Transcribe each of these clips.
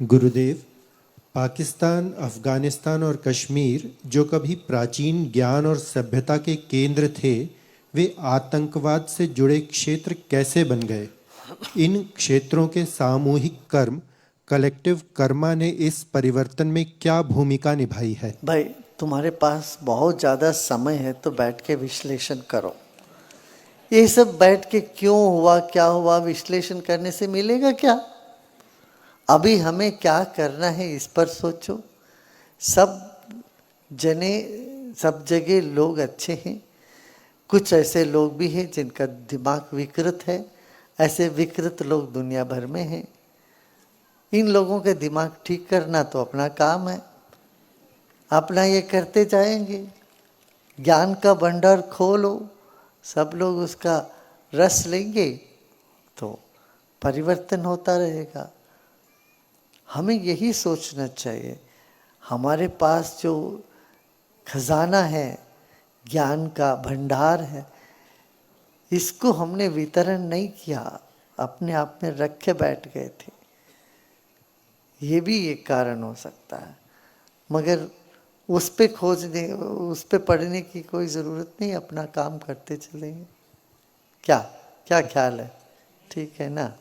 गुरुदेव, पाकिस्तान, अफगानिस्तान और कश्मीर जो कभी प्राचीन ज्ञान और सभ्यता के केंद्र थे, वे आतंकवाद से जुड़े क्षेत्र कैसे बन गए? इन क्षेत्रों के सामूहिक कर्म, कलेक्टिव कर्मा ने इस परिवर्तन में क्या भूमिका निभाई है? भाई, तुम्हारे पास बहुत ज़्यादा समय है तो बैठ के विश्लेषण करो। ये सब बैठ के क्यों हुआ, क्या हुआ, विश्लेषण करने से मिलेगा क्या? अभी हमें क्या करना है इस पर सोचो। सब जने, सब जगह लोग अच्छे हैं, कुछ ऐसे लोग भी हैं जिनका दिमाग विकृत है। ऐसे विकृत लोग दुनिया भर में हैं। इन लोगों के दिमाग ठीक करना तो अपना काम है, अपना ये करते जाएंगे। ज्ञान का भंडार खोलो, सब लोग उसका रस लेंगे तो परिवर्तन होता रहेगा। हमें यही सोचना चाहिए, हमारे पास जो खजाना है, ज्ञान का भंडार है, इसको हमने वितरण नहीं किया, अपने आप में रख के बैठ गए थे। ये भी एक कारण हो सकता है, मगर उस पे खोजने, उस पे पढ़ने की कोई ज़रूरत नहीं, अपना काम करते चलेंगे। क्या क्या ख्याल है? ठीक है ना?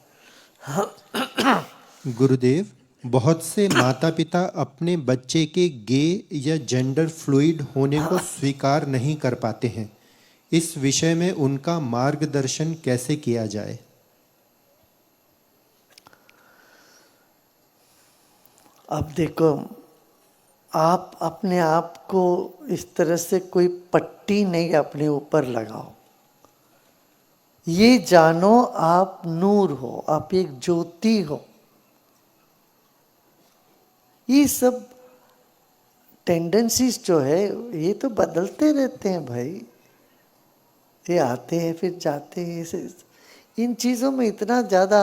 गुरुदेव, बहुत से माता पिता अपने बच्चे के गे या जेंडर फ्लूइड होने को स्वीकार नहीं कर पाते हैं। इस विषय में उनका मार्गदर्शन कैसे किया जाए? अब देखो, आप अपने आप को इस तरह से कोई पट्टी नहीं अपने ऊपर लगाओ। ये जानो आप नूर हो, आप एक ज्योति हो। ये सब टेंडेंसीज जो है ये तो बदलते रहते हैं भाई, ये आते हैं फिर जाते हैं। इन चीज़ों में इतना ज़्यादा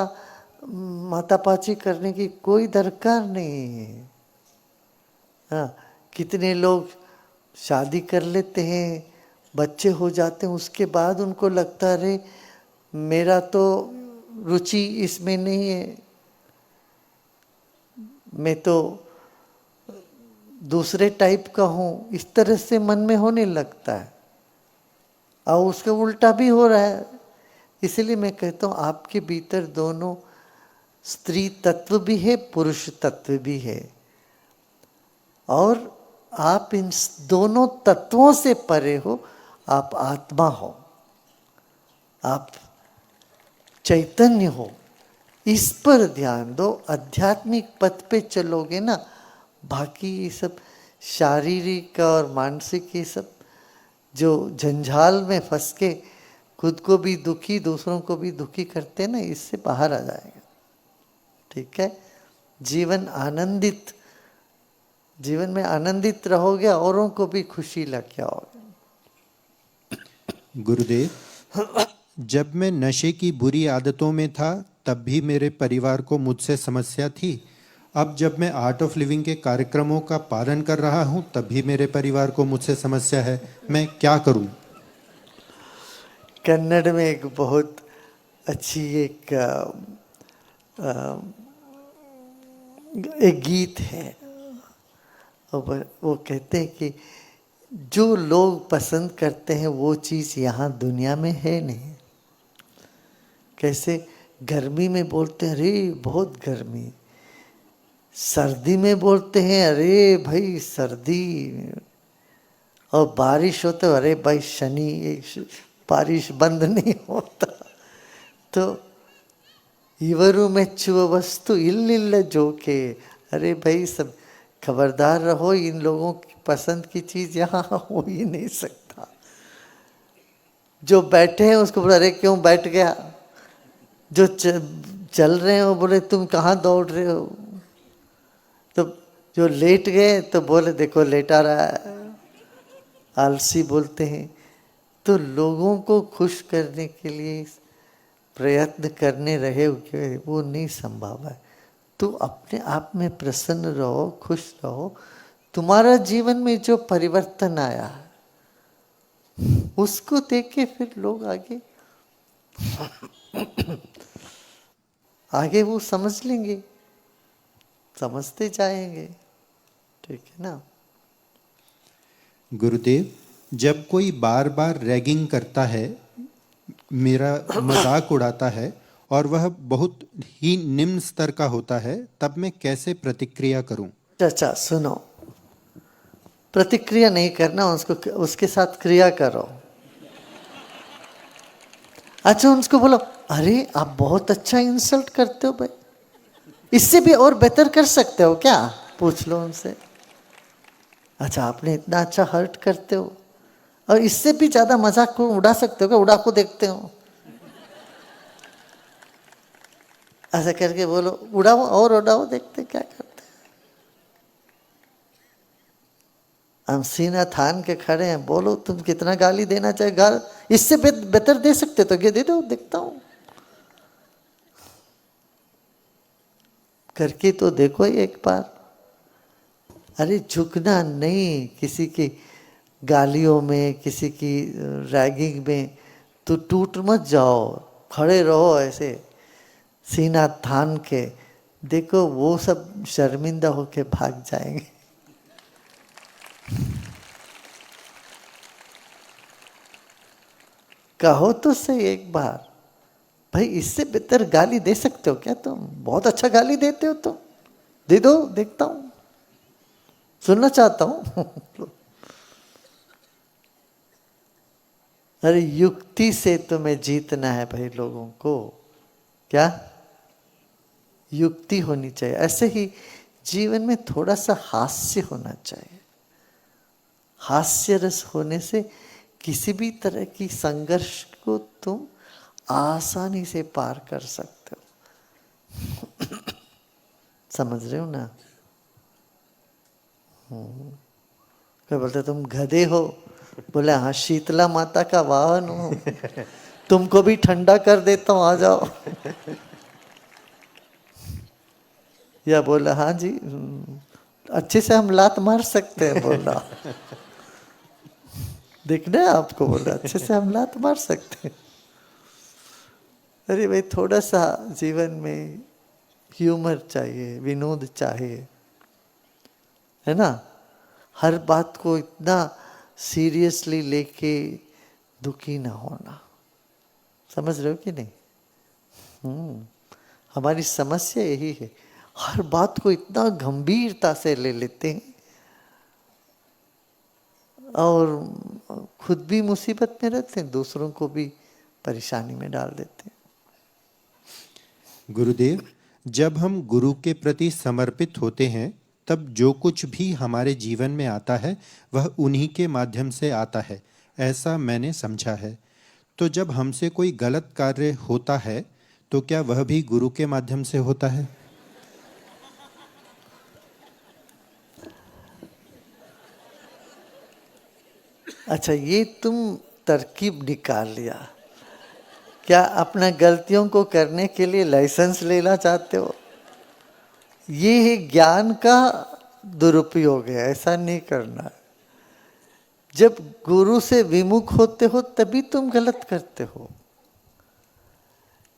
मातापाची करने की कोई दरकार नहीं है। हाँ, कितने लोग शादी कर लेते हैं, बच्चे हो जाते हैं, उसके बाद उनको लगता है मेरा तो रुचि इसमें नहीं है, मैं तो दूसरे टाइप का हूँ, इस तरह से मन में होने लगता है। और उसके उल्टा भी हो रहा है। इसलिए मैं कहता हूँ आपके भीतर दोनों स्त्री तत्व भी है, पुरुष तत्व भी है, और आप इन दोनों तत्वों से परे हो। आप आत्मा हो, आप चैतन्य हो। इस पर ध्यान दो, आध्यात्मिक पथ पे चलोगे ना, बाकी ये सब शारीरिक और मानसिक ये सब जो जंजाल में फंस के खुद को भी दुखी, दूसरों को भी दुखी करते ना, इससे बाहर आ जाएगा। ठीक है? जीवन आनंदित, जीवन में आनंदित रहोगे, औरों को भी खुशी लगे आओगे। गुरुदेव, जब मैं नशे की बुरी आदतों में था तब भी मेरे परिवार को मुझसे समस्या थी। अब जब मैं आर्ट ऑफ लिविंग के कार्यक्रमों का पालन कर रहा हूं तब भी मेरे परिवार को मुझसे समस्या है। मैं क्या करूं? कन्नड़ में एक बहुत अच्छी एक गीत है, और वो कहते हैं कि जो लोग पसंद करते हैं वो चीज़ यहाँ दुनिया में है नहीं। कैसे? गर्मी में बोलते हैं अरे बहुत गर्मी, सर्दी में बोलते हैं अरे भाई सर्दी, और बारिश होते अरे भाई शनि, बारिश बंद नहीं होता। तो इवरु मेಚ್ಚುವ वस्तु इल्लिल्ल जोके, अरे भाई सब खबरदार रहो, इन लोगों की पसंद की चीज़ यहाँ हो ही नहीं सकता। जो बैठे हैं उसको बोले अरे क्यों बैठ गया, जो चल रहे हैं वो बोले तुम कहाँ दौड़ रहे हो, तो जो लेट गए तो बोले देखो लेटा रहा है, आलसी बोलते हैं। तो लोगों को खुश करने के लिए प्रयत्न करने रहे वो नहीं संभव है। तो अपने आप में प्रसन्न रहो, खुश रहो। तुम्हारा जीवन में जो परिवर्तन आया उसको देख के फिर लोग आगे आगे वो समझ लेंगे। समझते जाएंगे। ठीक है ना? गुरुदेव, जब कोई बार बार रैगिंग करता है, मेरा मजाक उड़ाता है और वह बहुत ही निम्न स्तर का होता है, तब मैं कैसे प्रतिक्रिया करूं? अच्छा सुनो, प्रतिक्रिया नहीं करना, उसको उसके साथ क्रिया करो। अच्छा उसको बोलो, अरे आप बहुत अच्छा इंसल्ट करते हो भाई, इससे भी और बेहतर कर सकते हो क्या? पूछ लो उनसे। अच्छा आपने इतना अच्छा हर्ट करते हो, और इससे भी ज्यादा मजाक को उड़ा सकते हो क्या? उड़ा को देखते हो। ऐसा करके बोलो, उड़ाओ और उड़ाओ, देखते क्या करते। हम सीना थान के खड़े हैं, बोलो तुम कितना गाली देना चाहे, गाल इससे बेहतर दे सकते तो ये दे दो, देखता हूं। करके तो देखो एक बार। अरे झुकना नहीं किसी की गालियों में, किसी की रैगिंग में तो टूट मत जाओ, खड़े रहो ऐसे सीना थान के। देखो वो सब शर्मिंदा होके भाग जाएंगे। कहो तो सही एक बार, भाई इससे बेहतर गाली दे सकते हो क्या तुम? बहुत अच्छा गाली देते हो तुम, दे दो, देखता हूं, सुनना चाहता हूं। अरे युक्ति से तुम्हें जीतना है भाई लोगों को। क्या युक्ति होनी चाहिए। ऐसे ही जीवन में थोड़ा सा हास्य होना चाहिए। हास्य रस होने से किसी भी तरह की संघर्ष को तुम आसानी से पार कर सकते हो। समझ रहे हो ना? क्या बोलते तुम गधे हो? बोले हाँ शीतला माता का वाहन हो, तुमको भी ठंडा कर देता हूं, आ जाओ। या बोला हाँ जी, अच्छे से हम लात मार सकते हैं। बोला देखना है आपको? बोला अच्छे से हम लात मार सकते हैं। अरे भाई थोड़ा सा जीवन में ह्यूमर चाहिए, विनोद चाहिए, है ना? हर बात को इतना सीरियसली लेके दुखी ना होना। समझ रहे हो कि नहीं? हमारी समस्या यही है, हर बात को इतना गंभीरता से ले लेते हैं और खुद भी मुसीबत में रहते हैं, दूसरों को भी परेशानी में डाल देते हैं। गुरुदेव, जब हम गुरु के प्रति समर्पित होते हैं, तब जो कुछ भी हमारे जीवन में आता है वह उन्हीं के माध्यम से आता है, ऐसा मैंने समझा है। तो जब हमसे कोई गलत कार्य होता है तो क्या वह भी गुरु के माध्यम से होता है? अच्छा ये तुम तरकीब निकाल लिया क्या? अपना गलतियों को करने के लिए लाइसेंस लेना चाहते हो? ये है ज्ञान का दुरुपयोग है, ऐसा नहीं करना है। जब गुरु से विमुख होते हो तभी तुम गलत करते हो।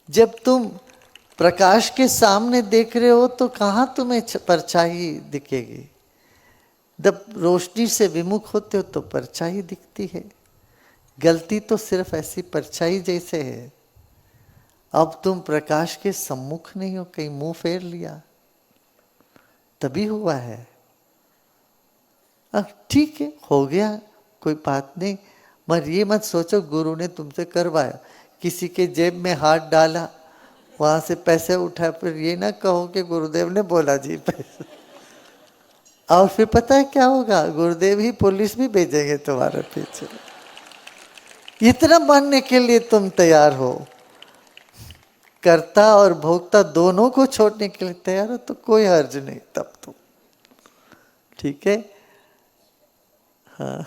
जब तुम प्रकाश के सामने देख रहे हो तो कहाँ तुम्हें परछाई दिखेगी? जब रोशनी से विमुख होते हो तो परछाई दिखती है। गलती तो सिर्फ ऐसी परछाई जैसे है। अब तुम प्रकाश के सम्मुख नहीं हो, कहीं मुंह फेर लिया तभी हुआ है। अब ठीक है, हो गया, कोई बात नहीं। मगर ये मत सोचो गुरु ने तुमसे करवाया, किसी के जेब में हाथ डाला, वहां से पैसे उठाए, फिर ये ना कहो कि गुरुदेव ने बोला जी पैसे। और फिर पता है क्या होगा? गुरुदेव ही पुलिस भी भेजेंगे तुम्हारे पीछे। इतना मानने के लिए तुम तैयार हो, कर्ता और भोक्ता दोनों को छोड़ने के लिए तैयार हो, तो कोई हर्ज नहीं तब तो। ठीक है? हाँ।